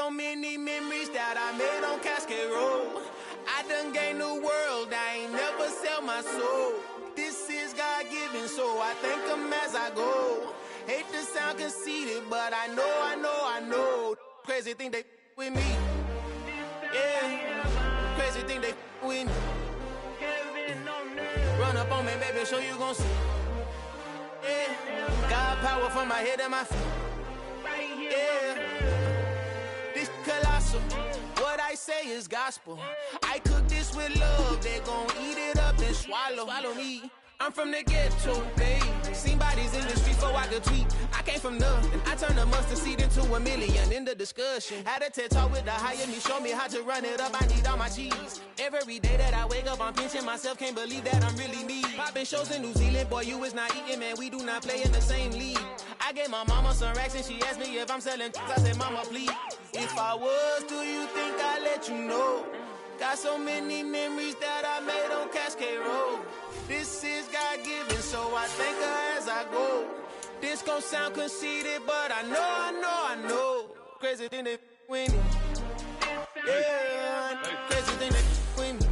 so many memories that I made on Cascade Road. I done gained the world, I ain't never sell my soul. This is God-given, so I thank him as I go. Hate to sound conceited, but I know. Crazy thing they with me. Yeah, crazy thing they with me. Run up on me, baby, show you gon' see. Yeah, God power from my head to my feet. Yeah, this colossal. What I say is gospel. I cook this with love. They gon' eat it up and swallow me. I'm from the ghetto, babe. Seen bodies in the street before I could tweet. I came from nothing. I turned a mustard seed into a million. In the discussion, had a TED talk with the higher me. Show me how to run it up. I need all my cheese. Every day that I wake up, I'm pinching myself. Can't believe that I'm really me. Popping shows in New Zealand, boy, you is not eating, man. We do not play in the same league. I gave my mama some racks and she asked me if I'm selling. I said, mama, please. If I was, do you think I'd let you know? Got so many memories that I made on Cascade Road. This is God-given, so I thank her as I go. This gon' sound conceited, but I know. Crazy thing they with me. Yeah, crazy thing they with me.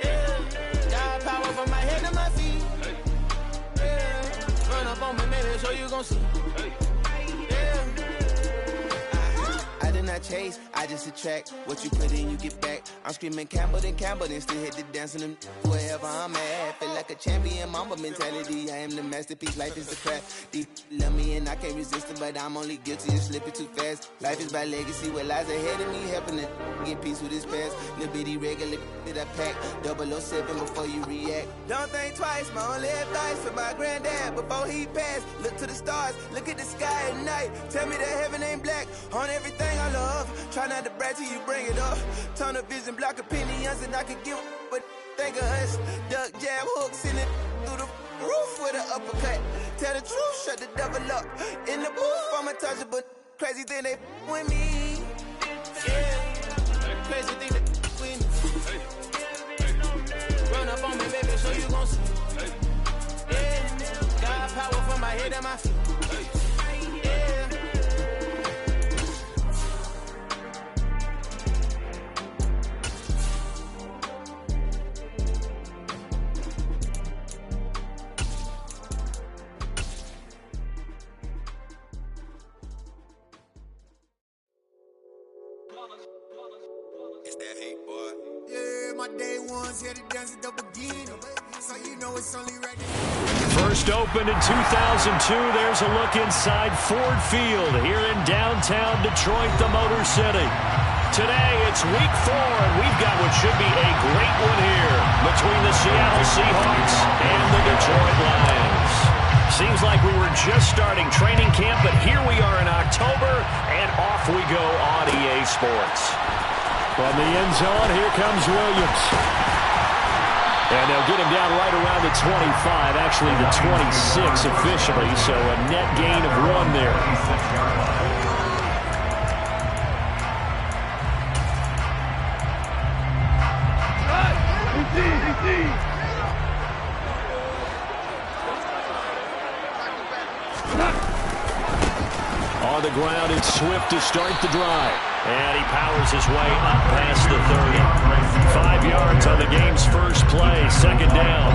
Yeah, got power from my head to my feet. Yeah, run up on me, maybe so you gon' see. Yeah. I did not chase, I just attract. What you put in, you get back. I'm screaming Campbell, then still hit the dance and them wherever I'm at. Feel like a champion, mama mentality. I am the masterpiece, life is a crap. Deep love me and I can't resist it, but I'm only guilty of slipping too fast. Life is by legacy, what lies ahead of me, helping to get peace with his past. Little bitty regular that I pack, 007 before you react. Don't think twice, my only advice for my granddad before he passed. Look to the stars, look at the sky at night. Tell me that heaven ain't black on everything I love. Try not to brag till you bring it up. Tunnel vision, block opinions, and I could give but think of us. Duck jab hooks in it through the roof with an uppercut. Tell the truth, shut the devil up. In the booth, I'm untouchable. Crazy thing they with me. Yeah, crazy thing they with me. Run up on me, baby, so you gon' see. Yeah, got power from my head and my feet. It's that hate, boy. Yeah, my day ones here to dance at the beginning. So you know it's only right. First opened in 2002. There's a look inside Ford Field here in downtown Detroit, the Motor City. Today, it's week 4, and we've got what should be a great one here between the Seattle Seahawks and the Detroit Lions. Seems like we were just starting training camp, but here we are in October, and off we go on EA Sports. From the end zone, here comes Williams. And they'll get him down right around the 25, actually the 26 officially, so a net gain of 1 there. On the ground, it's Swift to start the drive. And he powers his way up past the 30. 5 yards on the game's first play, second down.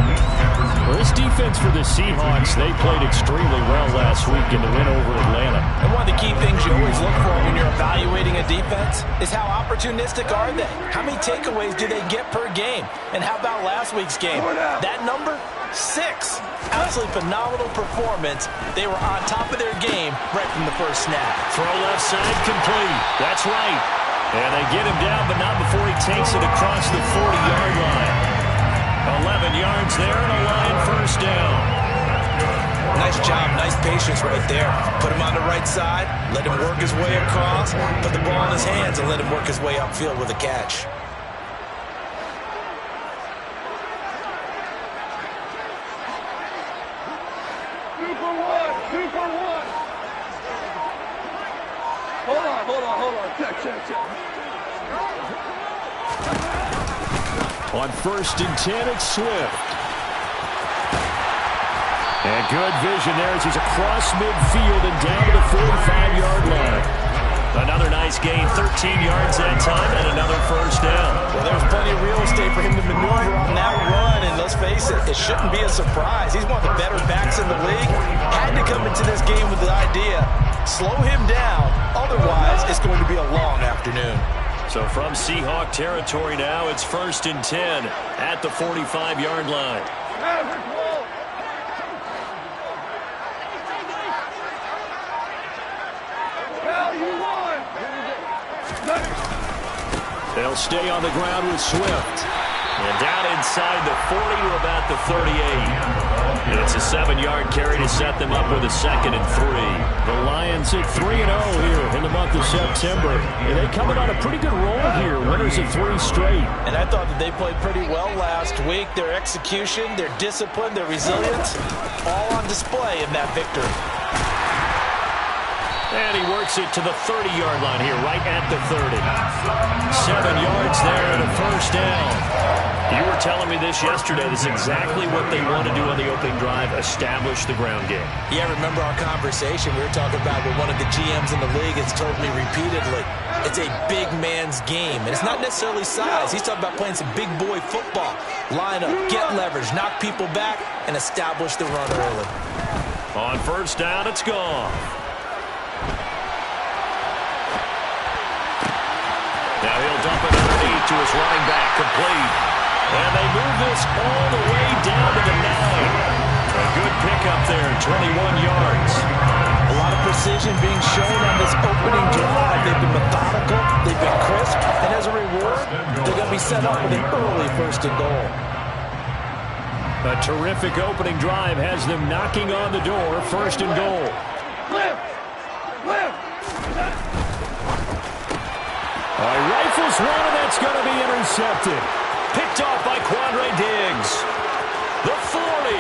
Well, this defense for the Seahawks, they played extremely well last week in the win over Atlanta. And one of the key things you always look for when you're evaluating a defense is how opportunistic are they? How many takeaways do they get per game? And how about last week's game? That number? 6. Absolutely phenomenal performance. They were on top of their game right from the first snap. Throw left side complete. That's right. And they get him down, but not before he takes it across the 40-yard line. 11 yards there and a Lion first down. Nice job, nice patience right there. Put him on the right side, let him work his way across, put the ball in his hands, and let him work his way upfield with a catch. Hold on. Check. On 1st and 10, it's Swift. And good vision there as he's across midfield and down to the 45-yard line. Another nice gain, 13 yards that time, and another first down. Well, there's plenty of real estate for him to maneuver on that run, and let's face it, it shouldn't be a surprise. He's one of the better backs in the league. Had to come into this game with the idea, slow him down, otherwise it's going to be a long afternoon. So from Seahawk territory now, it's 1st and 10 at the 45-yard line. They'll stay on the ground with Swift. And down inside the 40 to about the 38. And it's a 7-yard carry to set them up with a 2nd and 3. The Lions at 3-0 here in the month of September. And they coming on a pretty good roll here. Winners of 3 straight. And I thought that they played pretty well last week. Their execution, their discipline, their resilience, all on display in that victory. And he works it to the 30-yard line here, right at the 30. 7 yards there and a first down. You were telling me this yesterday. This is exactly what they want to do on the opening drive, establish the ground game. Yeah, remember our conversation. We were talking about what one of the GMs in the league has told me repeatedly. It's a big man's game, and it's not necessarily size. He's talking about playing some big boy football. Line up, get leverage, knock people back, and establish the run early. On first down, it's gone. Now he'll dump it underneath to his running back, complete. And they move this all the way down to the 9. A good pickup there, 21 yards. A lot of precision being shown on this opening drive. They've been methodical, they've been crisp, and as a reward, they're going to be set up with an early 1st and goal. A terrific opening drive has them knocking on the door, 1st and goal. Rifles one, and that's going to be intercepted. Picked off by Quandre Diggs. The 40,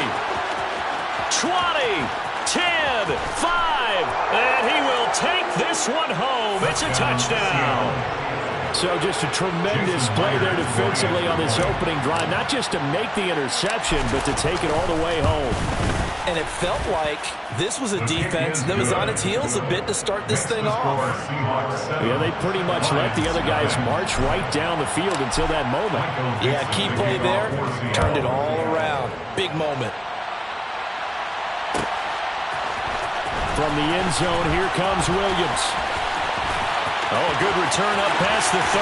20, 10, 5, and he will take this one home. It's a touchdown. So just a tremendous play there defensively on this opening drive. Not just to make the interception, but to take it all the way home. And it felt like this was a defense that was on its heels a bit to start this thing off. Yeah, they pretty much let the other guys march right down the field until that moment. Yeah, key play there, turned it all around. Big moment. From the end zone, here comes Williams. Oh, a good return up past the 30.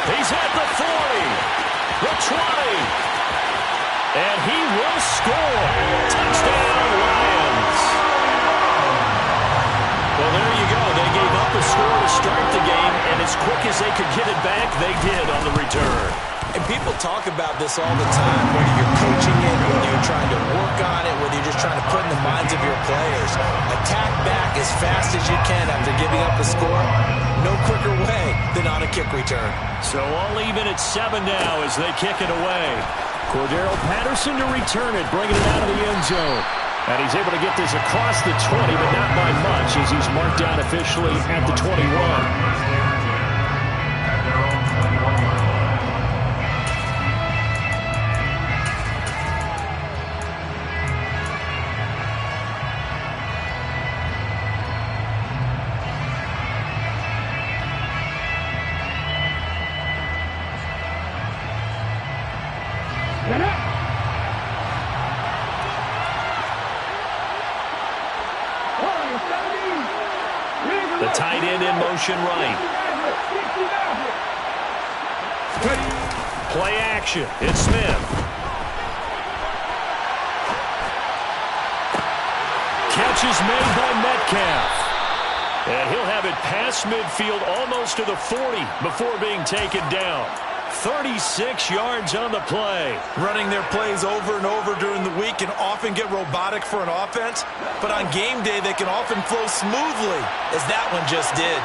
He's at the 40, the 20. And he will score. Touchdown, Lions. Well, there you go. They gave up a score to start the game, and as quick as they could get it back, they did on the return. And people talk about this all the time, whether you're coaching it, whether you're trying to work on it, whether you're just trying to put in the minds of your players. Attack back as fast as you can after giving up a score. No quicker way than on a kick return. So all even at 7 now as they kick it away. Cordero Patterson to return it, bringing it out of the end zone. And he's able to get this across the 20, but not by much as he's marked down officially at the 21. The tight end in motion right. Play action. It's Smith. Catch is made by Metcalf. And he'll have it past midfield almost to the 40 before being taken down. 36 yards on the play. Running their plays over and over during the week can often get robotic for an offense, but on game day they can often flow smoothly, as that one just did.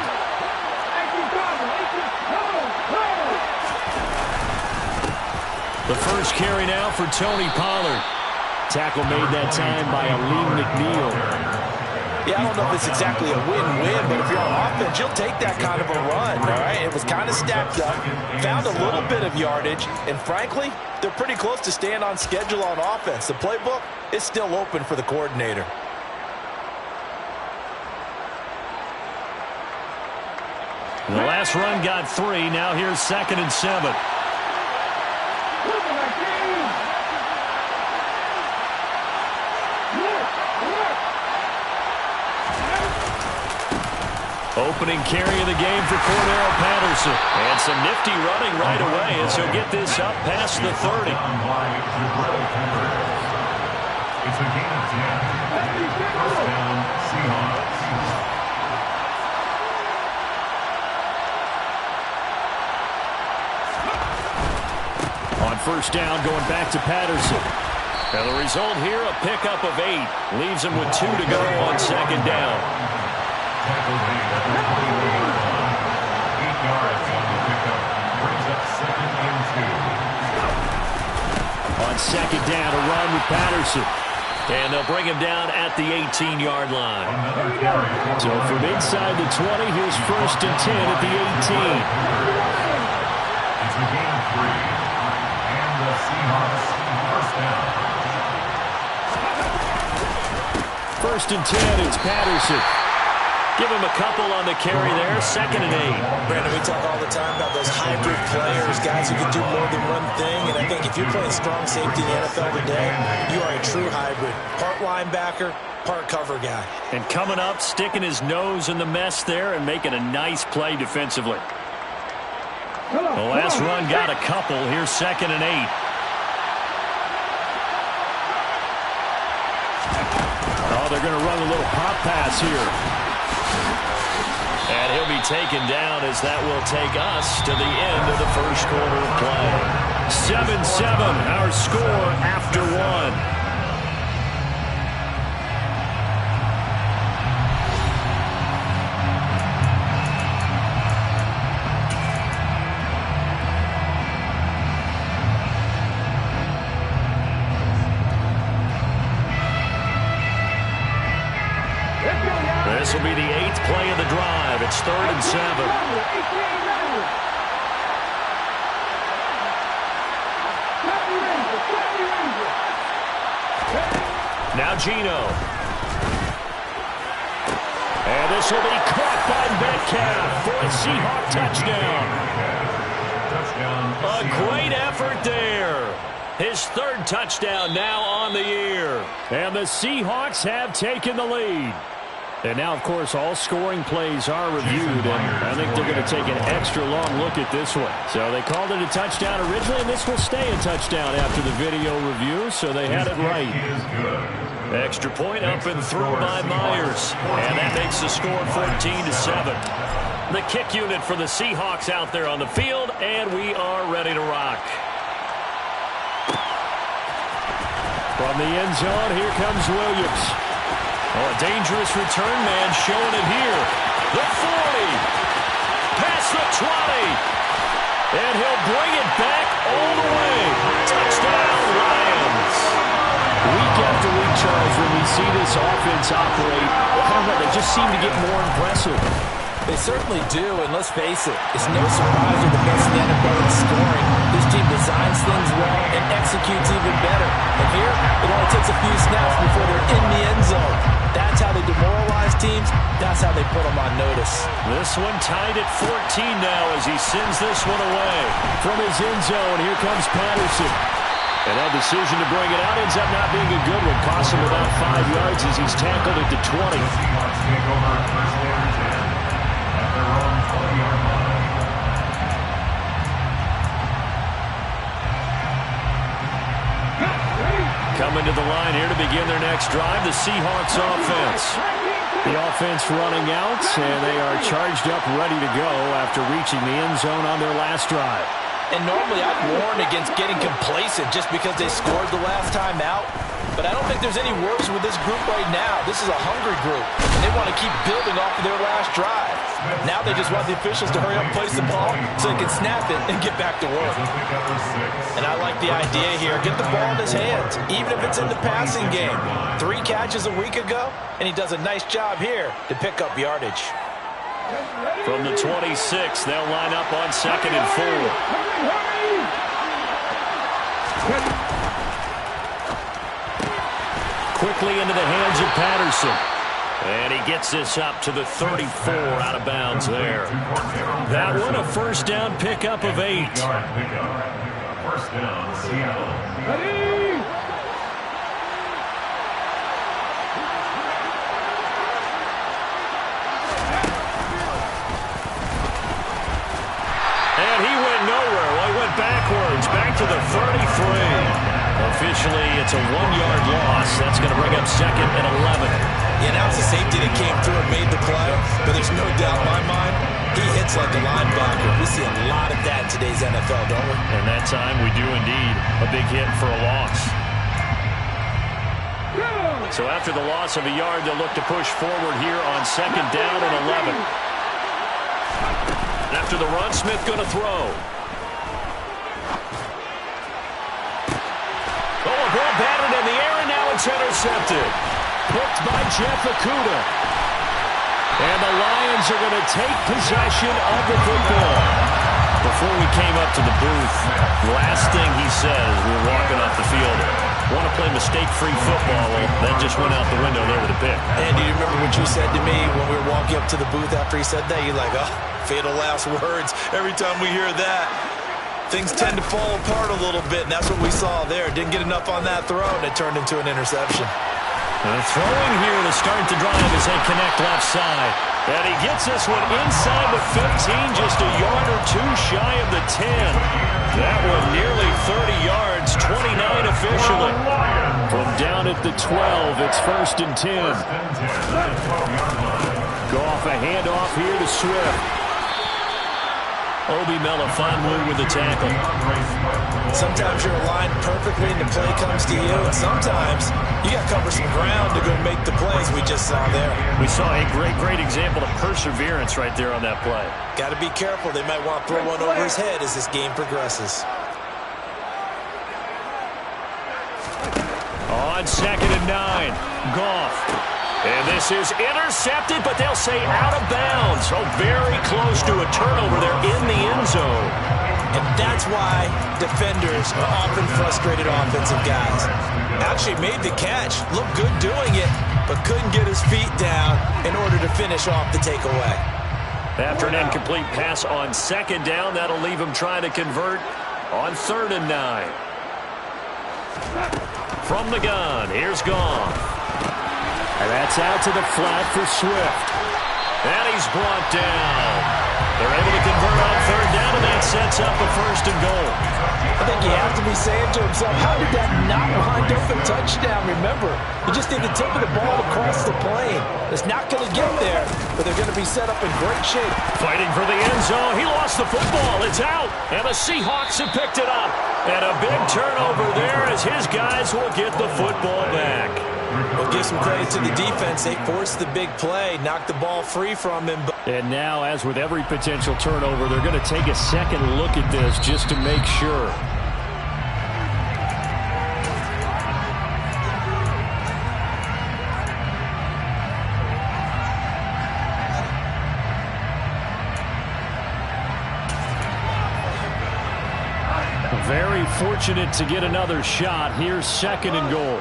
The first carry now for Tony Pollard. Tackle made that time by Aleem McNeil. Yeah, I don't know if it's exactly a win-win, but if you're on offense, you'll take that kind of a run, all right? It was kind of stacked up, found a little bit of yardage, and frankly, they're pretty close to staying on schedule on offense. The playbook is still open for the coordinator. The last run got 3. Now here's 2nd and 7. Opening carry of the game for Cordero Patterson. And some nifty running right away as he'll get this up past the 30. It's a gain of 10. First down, Seahawks. On first down, going back to Patterson. And the result here, a pickup of 8. Leaves him with 2 to go on 2nd down. 8 yards on the pickup. Brings up 2nd and 2. On 2nd down, a run with Patterson. And they'll bring him down at the 18-yard line. So from inside the 20, here's 1st and 10 at the 18. It's a gain of 3. And the Seahawks first down. 1st and 10, it's Patterson. Give him a couple on the carry there. 2nd and 8. Brandon, we talk all the time about those hybrid players, guys who can do more than one thing. And I think if you're playing strong safety in the NFL today, you are a true hybrid. Part linebacker, part cover guy. And coming up, sticking his nose in the mess there and making a nice play defensively. The last run got a couple. Here's 2nd and 8. Oh, they're going to run a little pop pass here. And he'll be taken down as that will take us to the end of the first quarter of play. 7-7, our score after 1. This will be the 8th play of the drive. It's 3rd and 7. Now Gino. And this will be caught by Metcalf for a Seahawk touchdown. A great effort there. His 3rd touchdown now on the year. And the Seahawks have taken the lead. And now, of course, all scoring plays are reviewed, and I think they're going to take an extra long look at this one. So they called it a touchdown originally, and this will stay a touchdown after the video review, so they had it right. Extra point up and through by Myers, and that makes the score 14-7. The kick unit for the Seahawks out there on the field, and we are ready to rock. From the end zone, here comes Williams. Oh, a dangerous return man showing it here. The 40. Past the 20. And he'll bring it back all the way. Touchdown, Lions. Week after week, Charles, when we see this offense operate, they just seem to get more impressive. They certainly do, and let's face it, it's no surprise they're the best in the NFL in scoring. This team designs things well and executes even better. And here, it only takes a few snaps before they're in the end zone. That's how they demoralize teams. That's how they put them on notice. This one tied at 14 now as he sends this one away. From his end zone, here comes Patterson. And that decision to bring it out ends up not being a good one. Costs him about 5 yards as he's tackled at the 20. Seahawks take over first and 10 at their own 20-yard line. Coming to the line here to begin their next drive, the Seahawks offense. The offense running out, and they are charged up, ready to go after reaching the end zone on their last drive. And normally I'd warn against getting complacent just because they scored the last time out. But I don't think there's any worse with this group right now. This is a hungry group, and they want to keep building off of their last drive. Now they just want the officials to hurry up and place the ball so they can snap it and get back to work. And I like the idea here. Get the ball in his hands, even if it's in the passing game. 3 catches a week ago, and he does a nice job here to pick up yardage. From the 26, they'll line up on 2nd and 4. Quickly into the hands of Patterson. And he gets this up to the 34 out of bounds there. That one a first down pickup of 8. First down, Seattle. And he went nowhere. Well, he went backwards, back to the 33. Officially, it's a 1-yard loss. That's going to bring up 2nd and 11. Yeah, now it's the safety that came through and made the play, but there's no doubt in my mind, he hits like a linebacker. We see a lot of that in today's NFL, don't we? And that time we do indeed. A big hit for a loss. So after the loss of a yard, they'll look to push forward here on 2nd down and 11. After the run, Smith going to throw. Oh, a ball batted in the air, and now it's intercepted. Picked by Jeff Okudah. And the Lions are going to take possession of the football. Before we came up to the booth, last thing he said as we were walking off the field, want to play mistake-free football. Well, that just went out the window there with a pick. And do you remember what you said to me when we were walking up to the booth after he said that? You're like, oh, fatal last words. Every time we hear that, things tend to fall apart a little bit, and that's what we saw there. Didn't get enough on that throw, and it turned into an interception. Throwing here to start the drive as they connect left side. And he gets this one inside the 15, just a yard or two shy of the 10. That one nearly 30 yards, 29 officially. From down at the 12, it's 1st and 10. Goff a handoff here to Swift. Obi Melifonwu with the tackle. Sometimes you're aligned perfectly and the play comes to you, and sometimes you got to cover some ground to go make the plays we just saw there. We saw a great example of perseverance right there on that play. Got to be careful. They might want to throw one over his head as this game progresses. On 2nd and 9, Goff. And this is intercepted, but they'll say out of bounds. So very close to a turnover there in the end zone. And that's why defenders are often frustrated offensive guys. Actually made the catch, looked good doing it, but couldn't get his feet down in order to finish off the takeaway. After an incomplete pass on 2nd down, that'll leave him trying to convert on 3rd and 9. From the gun, here's Goff. And that's out to the flat for Swift. And he's brought down. They're able to convert on 3rd down, and that sets up a 1st and goal. I think you have to be saying to himself, how did that not wind up a touchdown? Remember, you just need the tip of the ball across the plane. It's not going to get there, but they're going to be set up in great shape. Fighting for the end zone. He lost the football. It's out. And the Seahawks have picked it up. And a big turnover there as his guys will get the football back. We'll give some credit to the defense. They forced the big play, knocked the ball free from him. And now, as with every potential turnover, they're going to take a second look at this just to make sure. Very fortunate to get another shot. Here's 2nd and goal.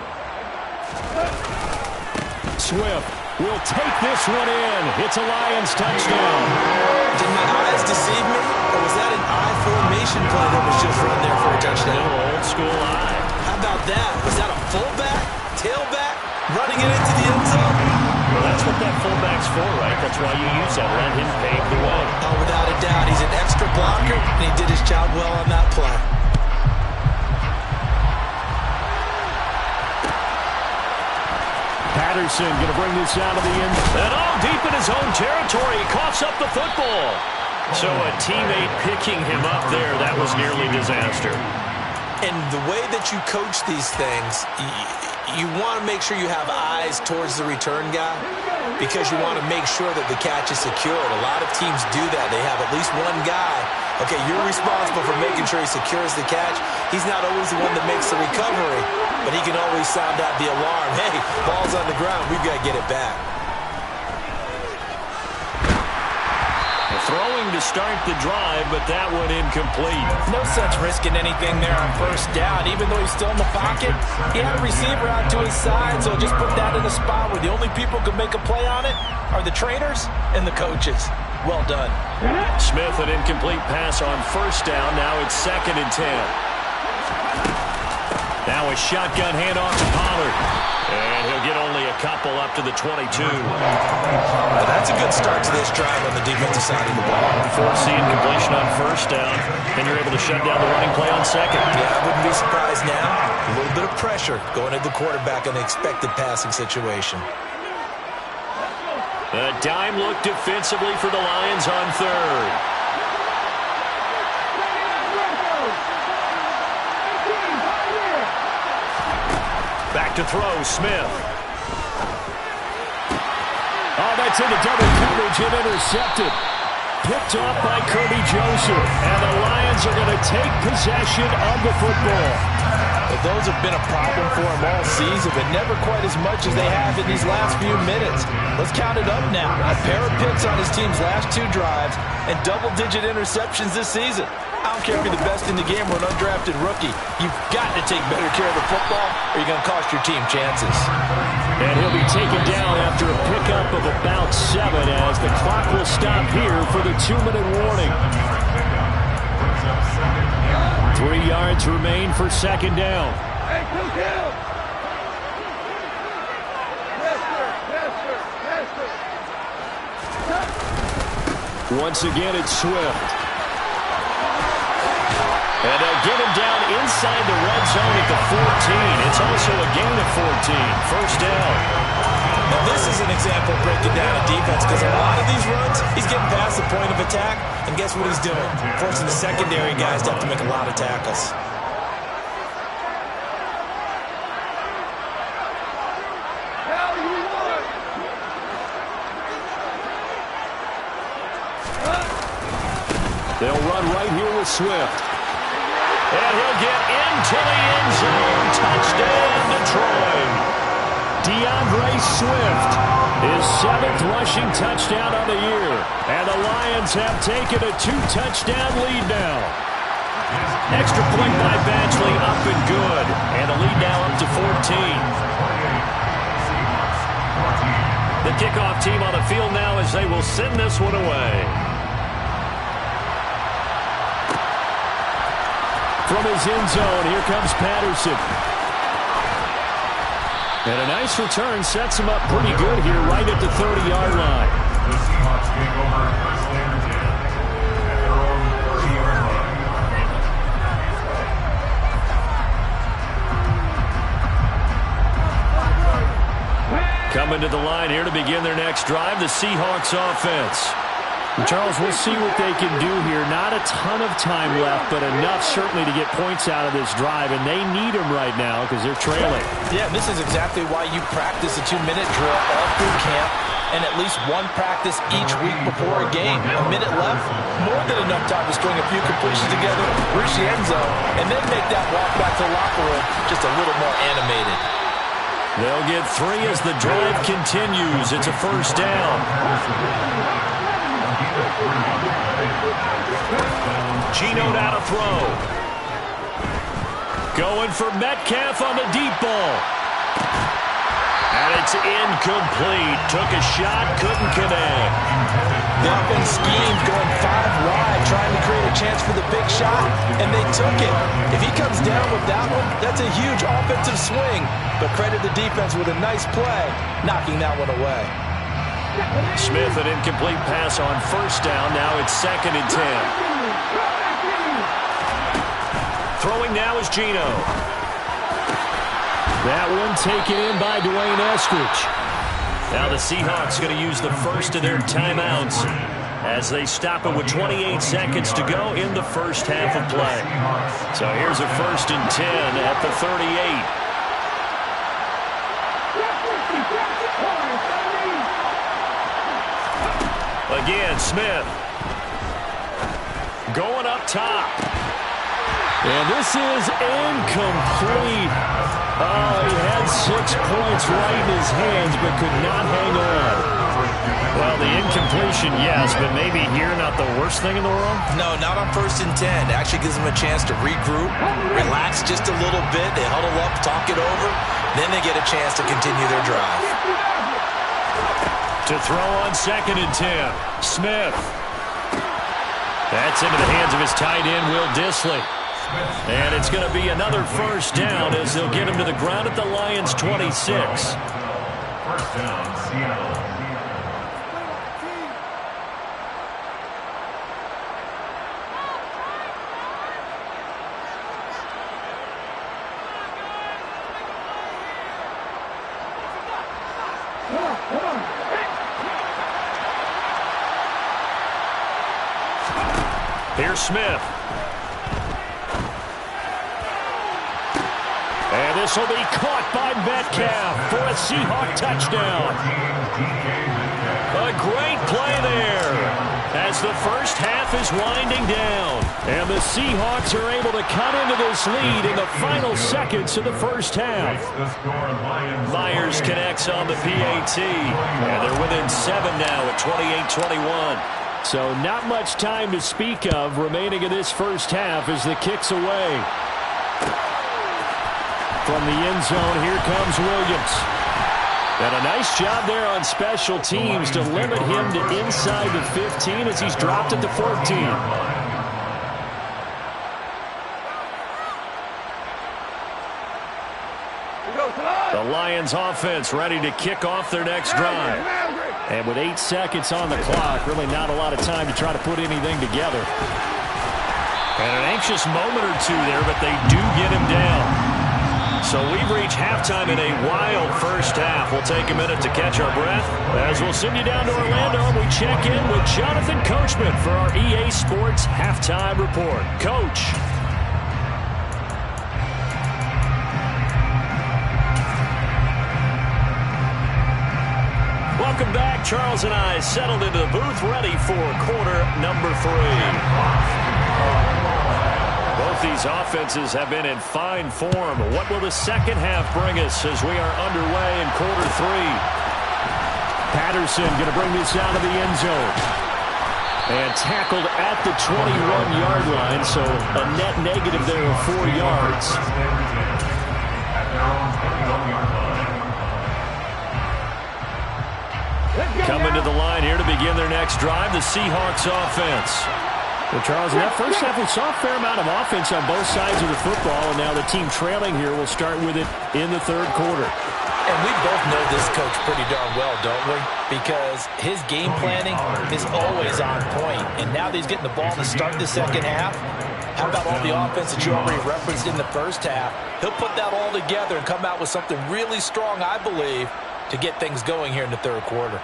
Swift will take this one in. It's a Lions touchdown. Did my eyes deceive me? Or was that an I formation play that was just run there for a touchdown? Old school eye. How about that? Was that a fullback, tailback, running it into the end zone? Well, that's what that fullback's for, right? That's why you use that. Let him pave the way. Oh, without a doubt. He's an extra blocker, and he did his job well on that play. Patterson going to bring this out of the end. And all deep in his own territory. He coughs up the football. So a teammate picking him up there, that was nearly disaster. And the way that you coach these things, you want to make sure you have eyes towards the return guy because you want to make sure that the catch is secured. A lot of teams do that. They have at least one guy. Okay, you're responsible for making sure he secures the catch. He's not always the one that makes the recovery, but he can always sound out the alarm. Hey, ball's on the ground. We've got to get it back. A throwing to start the drive, but that one incomplete. No sense risking anything there on first down. Even though he's still in the pocket, he had a receiver out to his side, so just put that in a spot where the only people who can make a play on it are the trainers and the coaches. Well done. Smith, an incomplete pass on first down. Now it's 2nd and 10. Now a shotgun handoff to Pollard. And he'll get only a couple up to the 22. Well, that's a good start to this drive on the defensive side of the ball. Force the incompletion on first down, and you're able to shut down the running play on second. Yeah, I wouldn't be surprised now. A little bit of pressure going at the quarterback in the expected passing situation. A dime look defensively for the Lions on 3rd. Back to throw, Smith. Oh, that's into double coverage and intercepted. Picked off by Kirby Joseph. And the Lions are going to take possession of the football. But those have been a problem for him all season, but never quite as much as they have in these last few minutes. Let's count it up now. A pair of picks on his team's last 2 drives and double-digit interceptions this season. I don't care if you're the best in the game or an undrafted rookie. You've got to take better care of the football or you're going to cost your team chances. And he'll be taken down after a pickup of about 7 as the clock will stop here for the 2-minute warning. 3 yards remain for 2nd down. Once again, it's Swift. And they'll get him down inside the red zone at the 14. It's also a gain of 14. First down. Now this is an example of breaking down a defense because a lot of these runs, he's getting past the point of attack, and guess what he's doing? Forcing the secondary guys to have to make a lot of tackles. They'll run right here with Swift. And he'll get into the end zone. Touchdown, Detroit. DeAndre Swift, his 7th rushing touchdown of the year. And the Lions have taken a 2-touchdown lead now. Extra point by Badgley, up and good. And the lead now up to 14. The kickoff team on the field now as they will send this one away. From his end zone, here comes Patterson. And a nice return sets him up pretty good here right at the 30-yard line. The Seahawks take over first and 10 at their own 30-yard line. Coming to the line here to begin their next drive, the Seahawks offense. Charles, we'll see what they can do here. Not a ton of time left, but enough certainly to get points out of this drive, and they need them right now because they're trailing. Yeah, this is exactly why you practice a 2-minute drill all through camp and at least one practice each week before a game. A minute left, more than enough time to string a few completions together, reach the end zone, and then make that walk back to the locker room just a little more animated. They'll get 3 as the drive continues. It's a first down. Geno now to throw. Going for Metcalf on the deep ball. And it's incomplete. Took a shot, couldn't connect. The offense schemed going 5 wide, trying to create a chance for the big shot, and they took it. If he comes down with that one, that's a huge offensive swing. But credit the defense with a nice play, knocking that one away. Smith, an incomplete pass on first down. Now it's 2nd and 10. Throwing now is Geno. That one taken in by Dwayne Eskridge. Now the Seahawks going to use the first of their timeouts as they stop it with 28 seconds to go in the first half of play. So here's a 1st and 10 at the 38. Again, Smith. Going up top. And this is incomplete. Oh, he had 6 points right in his hands, but could not hang on. Well, the incompletion, yes, but maybe here not the worst thing in the world? No, not on 1st and 10. It actually gives them a chance to regroup, relax just a little bit. They huddle up, talk it over. Then they get a chance to continue their drive. To throw on 2nd and 10. Smith. That's into the hands of his tight end, Will Dissly. And it's going to be another first down as they'll get him to the ground at the Lions' 26. First down, Seattle. Here's Smith. And this will be caught by Metcalf for a Seahawk touchdown. A great play there as the first half is winding down. And the Seahawks are able to cut into this lead in the final seconds of the first half. Myers connects on the PAT. And they're within 7 now at 28-21. So not much time to speak of remaining in this first half as the kick's away. From the end zone, here comes Williams. And a nice job there on special teams to limit him to inside the 15 as he's dropped at the 14. The Lions offense ready to kick off their next drive. And with 8 seconds on the clock, really not a lot of time to try to put anything together. And an anxious moment or two there, but they do get him down. So we've reached halftime in a wild first half. We'll take a minute to catch our breath as we'll send you down to Orlando and we check in with Jonathan Coachman for our EA Sports Halftime Report. Coach. Welcome back. Charles and I settled into the booth ready for quarter number 3. Both these offenses have been in fine form. What will the second half bring us as we are underway in quarter 3? Patterson going to bring this out of the end zone. And tackled at the 21-yard line, so a net negative there of 4 yards. Coming to the line here to begin their next drive, the Seahawks offense. Well, Charles, in that first half, we saw a fair amount of offense on both sides of the football, and now the team trailing here will start with it in the third quarter. And we both know this coach pretty darn well, don't we? Because his game planning is always on point. And now that he's getting the ball to start the second half, how about all the offense that you already referenced in the first half? He'll put that all together and come out with something really strong, I believe, to get things going here in the third quarter.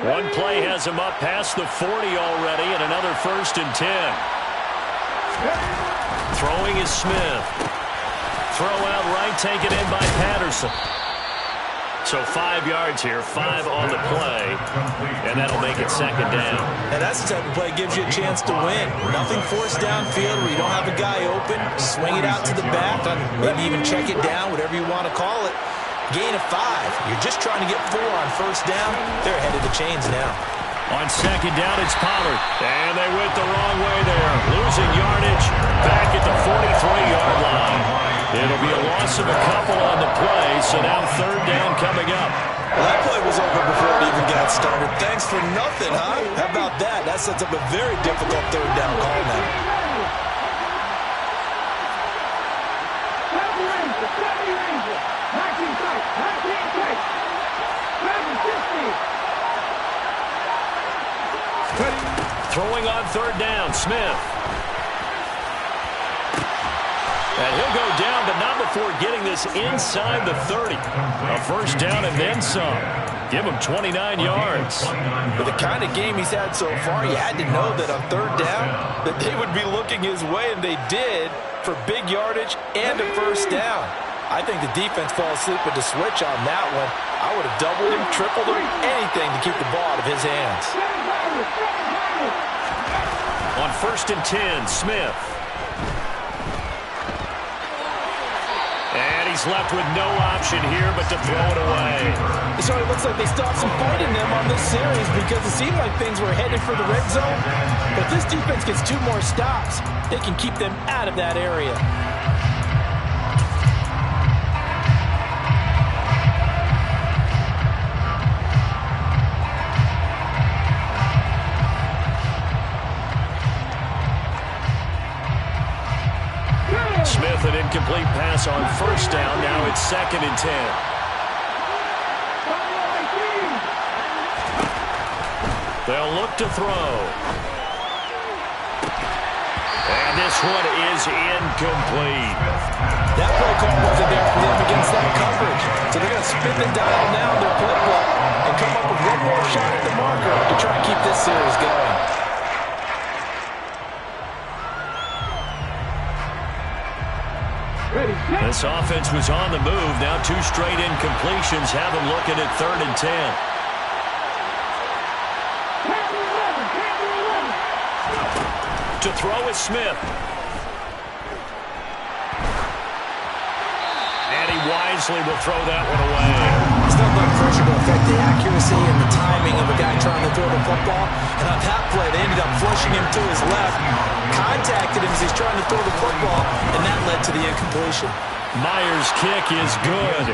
One play has him up past the 40 already, and another 1st and 10. Throwing is Smith. Throw out right, taken in by Patterson. So 5 yards here, 5 on the play, and that'll make it second down. And that's the type of play that gives you a chance to win. Nothing forced downfield where you don't have a guy open. Swing it out to the back, maybe even check it down, whatever you want to call it. Gain of 5. You're just trying to get 4 on first down. They're ahead of the chains now. On second down, it's Pollard. And they went the wrong way there. Losing yardage back at the 43-yard line. It'll be a loss of a couple on the play, so now third down coming up. Well, that play was over before it even got started. Thanks for nothing, huh? How about that? That sets up a very difficult third down call now. Throwing on third down, Smith. And he'll go down, but not before getting this inside the 30. A first down and then some. Give him 29 yards. With the kind of game he's had so far, you had to know that on third down that they would be looking his way, and they did for big yardage and a first down. I think the defense fell asleep with the switch on that one. I would have doubled him, tripled him, anything to keep the ball out of his hands. On 1st and 10, Smith. he's left with no option here but to throw it away. So it looks like they still have some fight in them on this series because it seemed like things were headed for the red zone. But if this defense gets 2 more stops, they can keep them out of that area. Smith, an incomplete pass on first down. Now it's 2nd and 10. They'll look to throw. And this one is incomplete. That play call wasn't there for them against that coverage. So they're going to spin the dial now in their playbook and come up with one more shot at the marker to try to keep this series going. This offense was on the move. Now 2 straight incompletions have them looking at 3rd and 10. To throw is Smith. And he wisely will throw that one away. It's not blood pressure to affect the accuracy and the timing of a guy trying to throw the football. And on that play, they ended up flushing him to his left, contacted him as he's trying to throw the football, and that led to the incompletion. Myers' kick is good.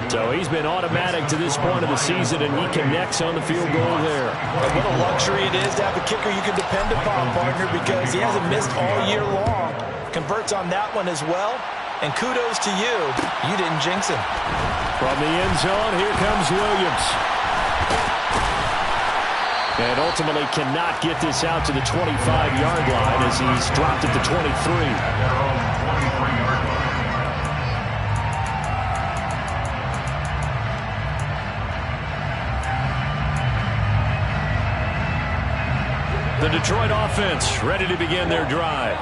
So he's been automatic to this point of the season, and he connects on the field goal there. And what a luxury it is to have a kicker you can depend upon, partner, because he hasn't missed all year long. Converts on that one as well. And kudos to you. You didn't jinx him. From the end zone, here comes Williams. And ultimately cannot get this out to the 25-yard line as he's dropped at the 23. The Detroit offense ready to begin their drive.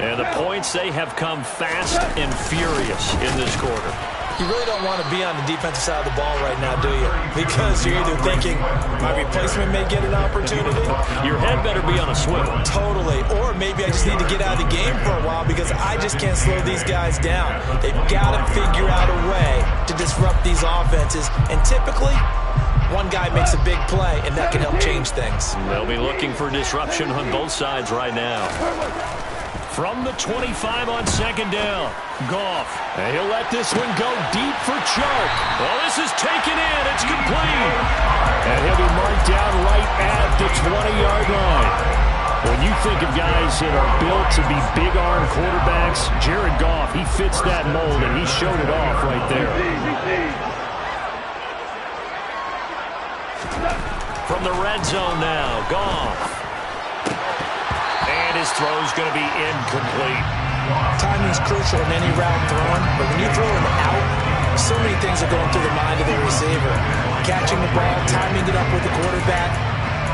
And the points, they have come fast and furious in this quarter. You really don't want to be on the defensive side of the ball right now, do you? Because you're either thinking, my replacement may get an opportunity. Your head better be on a swivel. Totally. Or maybe I just need to get out of the game for a while because I just can't slow these guys down. They've got to figure out a way to disrupt these offenses. And typically, one guy makes a big play, and that can help change things. They'll be looking for disruption on both sides right now. From the 25 on 2nd down, Goff. And he'll let this one go deep for Chark. Well, this is taken in. It's complete. And he'll be marked down right at the 20-yard line. When you think of guys that are built to be big-arm quarterbacks, Jared Goff, he fits that mold, and he showed it off right there. From the red zone now, Goff. And his throw's going to be incomplete. Timing's crucial in any route thrown, but when you throw an out, so many things are going through the mind of the receiver. Catching the ball, timing it up with the quarterback.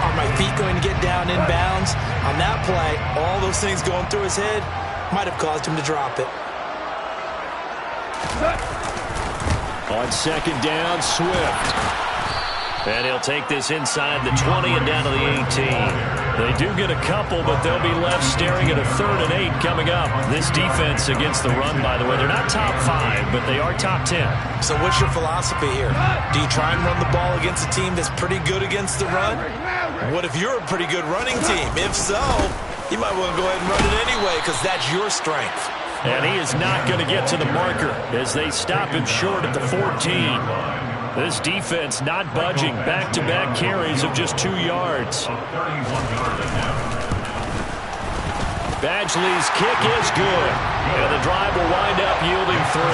Are my feet going to get down in bounds? On that play, all those things going through his head might have caused him to drop it. On 2nd down, Swift. And he'll take this inside the 20 and down to the 18. They do get a couple, but they'll be left staring at a 3rd and 8 coming up. This defense against the run, by the way, they're not top 5, but they are top 10. So what's your philosophy here? Do you try and run the ball against a team that's pretty good against the run? What if you're a pretty good running team? If so, you might want to go ahead and run it anyway because that's your strength. And he is not going to get to the marker as they stop him short at the 14. This defense not budging. Back-to-back carries of just 2 yards. Badgley's kick is good. And the drive will wind up yielding 3.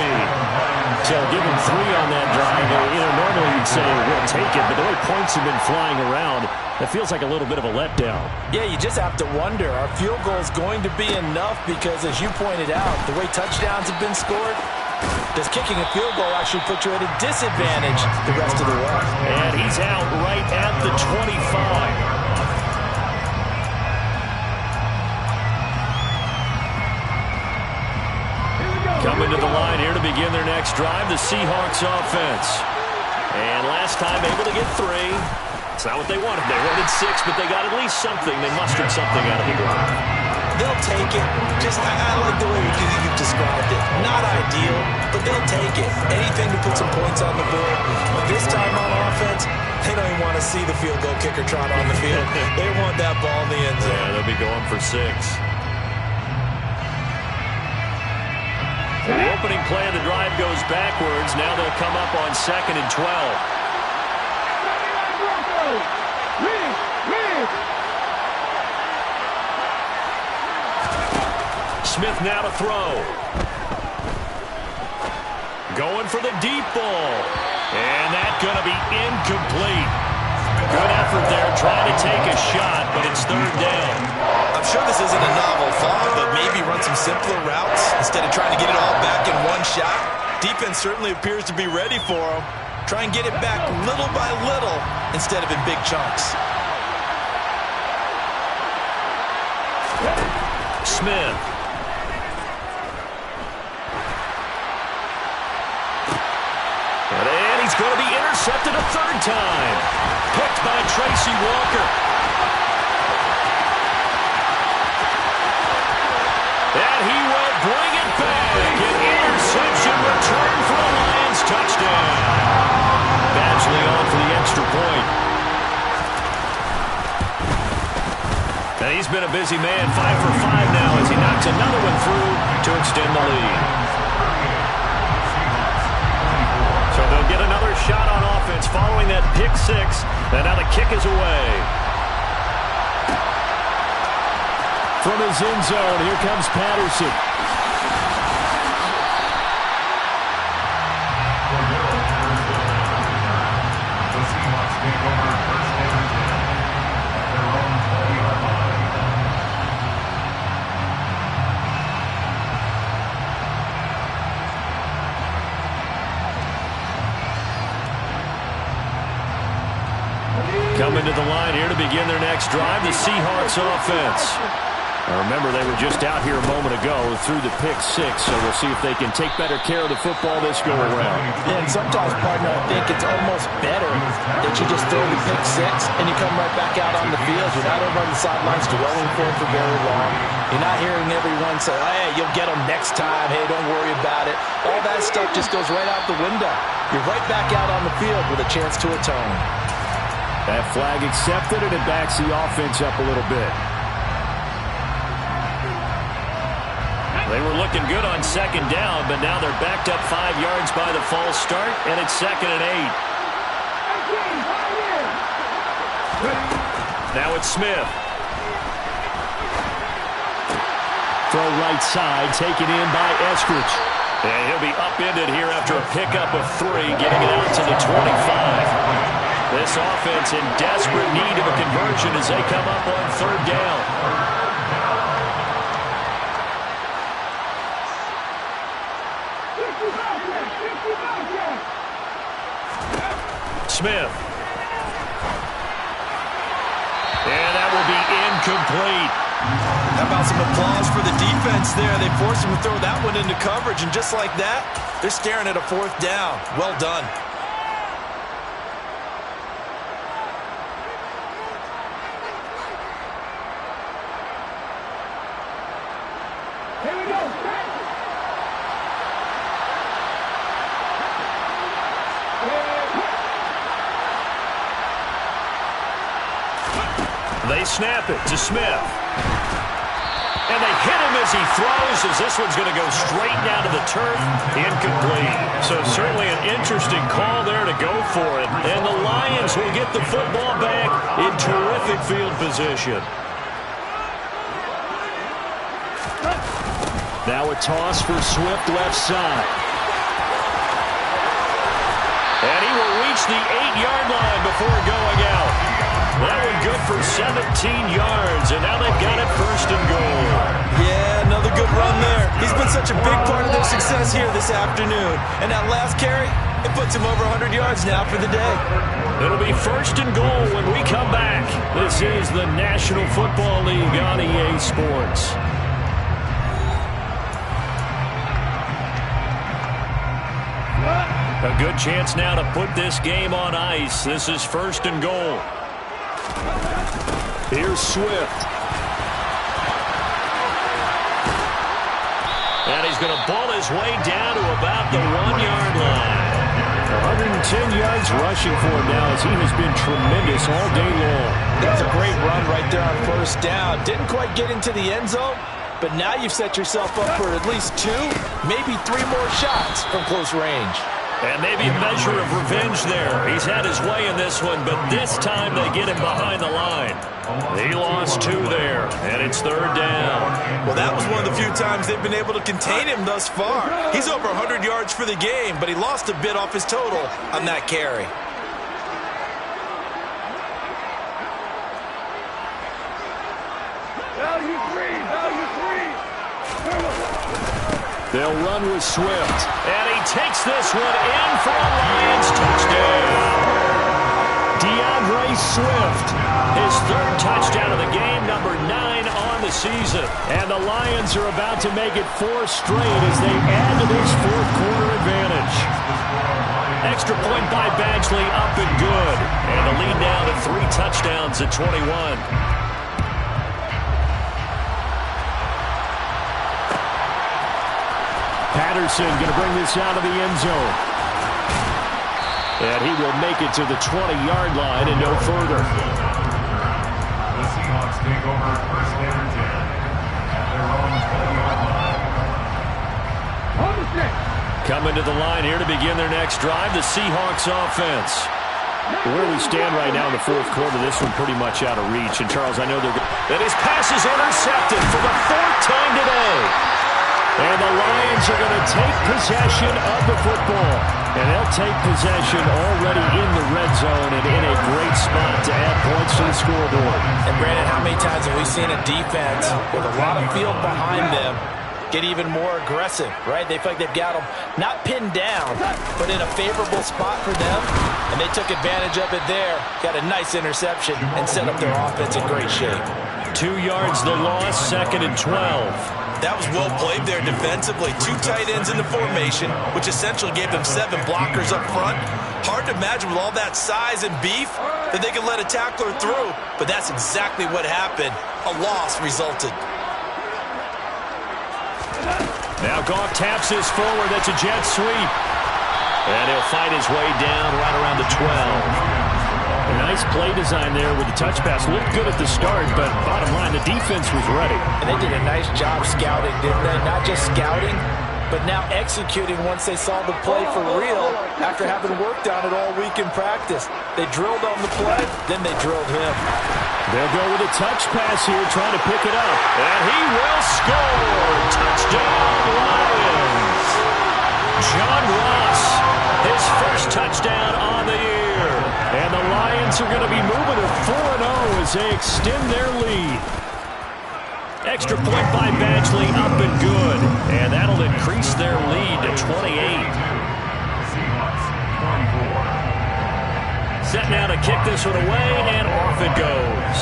So give him 3 on that drive. Normally you'd say, we'll take it. But the way points have been flying around, it feels like a little bit of a letdown. Yeah, you just have to wonder, are field goals going to be enough? Because as you pointed out, the way touchdowns have been scored, does kicking a field goal actually put you at a disadvantage the rest of the way? And he's out right at the 25. Coming to the line here to begin their next drive, the Seahawks offense. And last time able to get 3. It's not what they wanted. They wanted 6, but they got at least something. They mustered something out of the drive. They'll take it. I like the way you've described it. Not ideal, but they'll take it. Anything to put some points on the board. But this time on offense, they don't even want to see the field goal kicker trot on the field. They want that ball in the end zone. Yeah, they'll be going for 6. The opening play of the drive goes backwards. Now they'll come up on 2nd and 12. Smith now to throw. Going for the deep ball. And that's going to be incomplete. Good effort there trying to take a shot, but it's 3rd down. I'm sure this isn't a novel thought, but maybe run some simpler routes instead of trying to get it all back in one shot. Defense certainly appears to be ready for them. Try and get it back little by little instead of in big chunks. Smith. And he's going to be intercepted a 3rd time. Picked by Tracy Walker. And he will bring it back. An interception return for a Lions touchdown. Badgley on for the extra point. And he's been a busy man, 5 for 5 now as he knocks another one through to extend the lead. So they'll get another shot on offense following that pick 6. And now the kick is away. From his end zone, here comes Patterson. The Seahawks take over 1st and 10 at their own 20-yard line. Coming to the line here to begin their next drive, the Seahawks offense. Now remember, they were just out here a moment ago through the pick 6, so we'll see if they can take better care of the football this go-around. Yeah, and sometimes, partner, I think it's almost better that you just throw the pick 6 and you come right back out on the field. You're not over on the sidelines dwelling for it for very long. You're not hearing everyone say, hey, you'll get them next time. Hey, don't worry about it. All that stuff just goes right out the window. You're right back out on the field with a chance to atone. That flag accepted, and it backs the offense up a little bit. They were looking good on 2nd down, but now they're backed up 5 yards by the false start, and it's 2nd and 8. Now it's Smith. Throw right side, taken in by Eskridge. And he'll be upended here after a pickup of 3, getting it out to the 25. This offense in desperate need of a conversion as they come up on 3rd down. Smith. And that will be incomplete. How about some applause for the defense there? They forced him to throw that one into coverage, and just like that, they're staring at a 4th down. Well done. They snap it to Smith. And they hit him as he throws, as this one's going to go straight down to the turf. Incomplete. So certainly an interesting call there to go for it. And the Lions will get the football back in terrific field position. Now a toss for Swift left side. And he will reach the 8-yard line before going out. That one good for 17 yards, and now they've got it 1st and goal. Yeah, another good run there. He's been such a big part of their success here this afternoon. And that last carry, it puts him over 100 yards now for the day. It'll be 1st and goal when we come back. This is the National Football League on EA Sports. A good chance now to put this game on ice. This is 1st and goal. Here's Swift. And he's going to ball his way down to about the 1-yard line. 110 yards rushing for him now as he has been tremendous all day long. That's a great run right there on first down. Didn't quite get into the end zone, but now you've set yourself up for at least 2, maybe 3 more shots from close range. And maybe a measure of revenge there. He's had his way in this one, but this time they get him behind the line. He lost 2 there, and it's 3rd down. Well, that was one of the few times they've been able to contain him thus far. He's over 100 yards for the game, but he lost a bit off his total on that carry. They'll run with Swift, and he takes this one in for a Lions touchdown. DeAndre Swift, his 3rd touchdown of the game, number 9 on the season. And the Lions are about to make it 4 straight as they add to this 4th quarter advantage. Extra point by Badgley, up and good. And the lead now to 3 touchdowns at 21. Patterson going to bring this out of the end zone. And he will make it to the 20-yard line and no further. The Seahawks take over 1st and 10 at their own 20-yard line. Coming to the line here to begin their next drive, the Seahawks offense. Where we stand right now in the 4th quarter, this one pretty much out of reach. And Charles, I know they're good. And his pass is intercepted for the 4th time today. And the Lions are going to take possession of the football. And they'll take possession already in the red zone and in a great spot to add points to the scoreboard. And Brandon, how many times have we seen a defense with a lot of field behind them get even more aggressive, right? They feel like they've got them not pinned down, but in a favorable spot for them. And they took advantage of it there, got a nice interception, and set up their offense in great shape. 2 yards the loss, 2nd and 12. That was well played there defensively. 2 tight ends in the formation, which essentially gave them 7 blockers up front. Hard to imagine with all that size and beef that they could let a tackler through, but that's exactly what happened. A loss resulted. Now Goff taps this forward. That's a jet sweep. And he'll fight his way down right around the 12. A nice play design there with the touch pass. Looked good at the start, but bottom line, the defense was ready. And they did a nice job scouting, didn't they? Not just scouting, but now executing once they saw the play for real after having worked on it all week in practice. They drilled on the play, then they drilled him. They'll go with a touch pass here, trying to pick it up. And he will score! Touchdown, Lions! John Ross, his first touchdown on the year. And the Lions are going to be moving to 4-0 as they extend their lead. Extra point by Badgley, up and good. And that'll increase their lead to 28. Set now to kick this one away, and off it goes.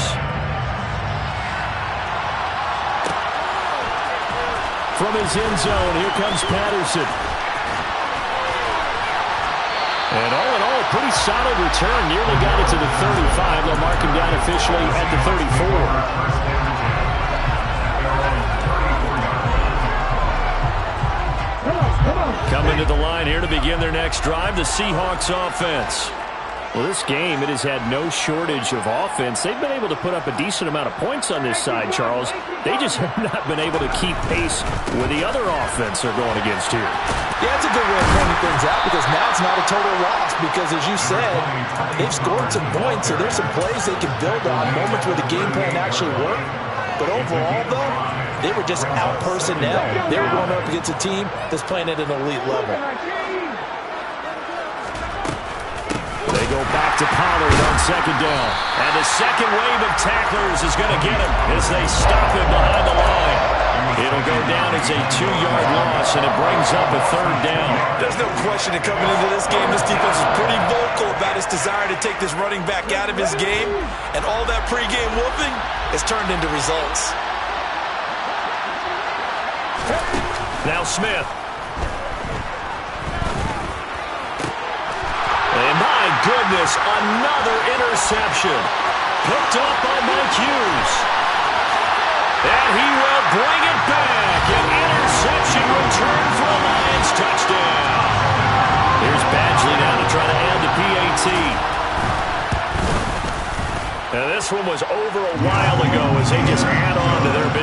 From his end zone, here comes Patterson. And all in all, pretty solid return. Nearly got it to the 35. They'll mark him down officially at the 34. Coming to the line here to begin their next drive, the Seahawks offense. Well, this game, it has had no shortage of offense. They've been able to put up a decent amount of points on this side, Charles. They just have not been able to keep pace with the other offense they're going against here. Yeah, it's a good way of pointing things out because now it's not a total loss because, as you said, they've scored some points, so there's some plays they can build on, moments where the game plan actually worked. But overall, though, they were just out personnel. They were going up against a team that's playing at an elite level. They go back to Pollard on 2nd down. And the second wave of tacklers is going to get him as they stop him behind the line. It'll go down as a 2-yard loss, and it brings up a 3rd down. There's no question that coming into this game, this defense is pretty vocal about its desire to take this running back out of his game. And all that pregame whooping has turned into results. Now Smith. And my goodness, another interception. Picked up by Mike Hughes. And he will bring it back. An interception one was over a while ago as they just add on to their big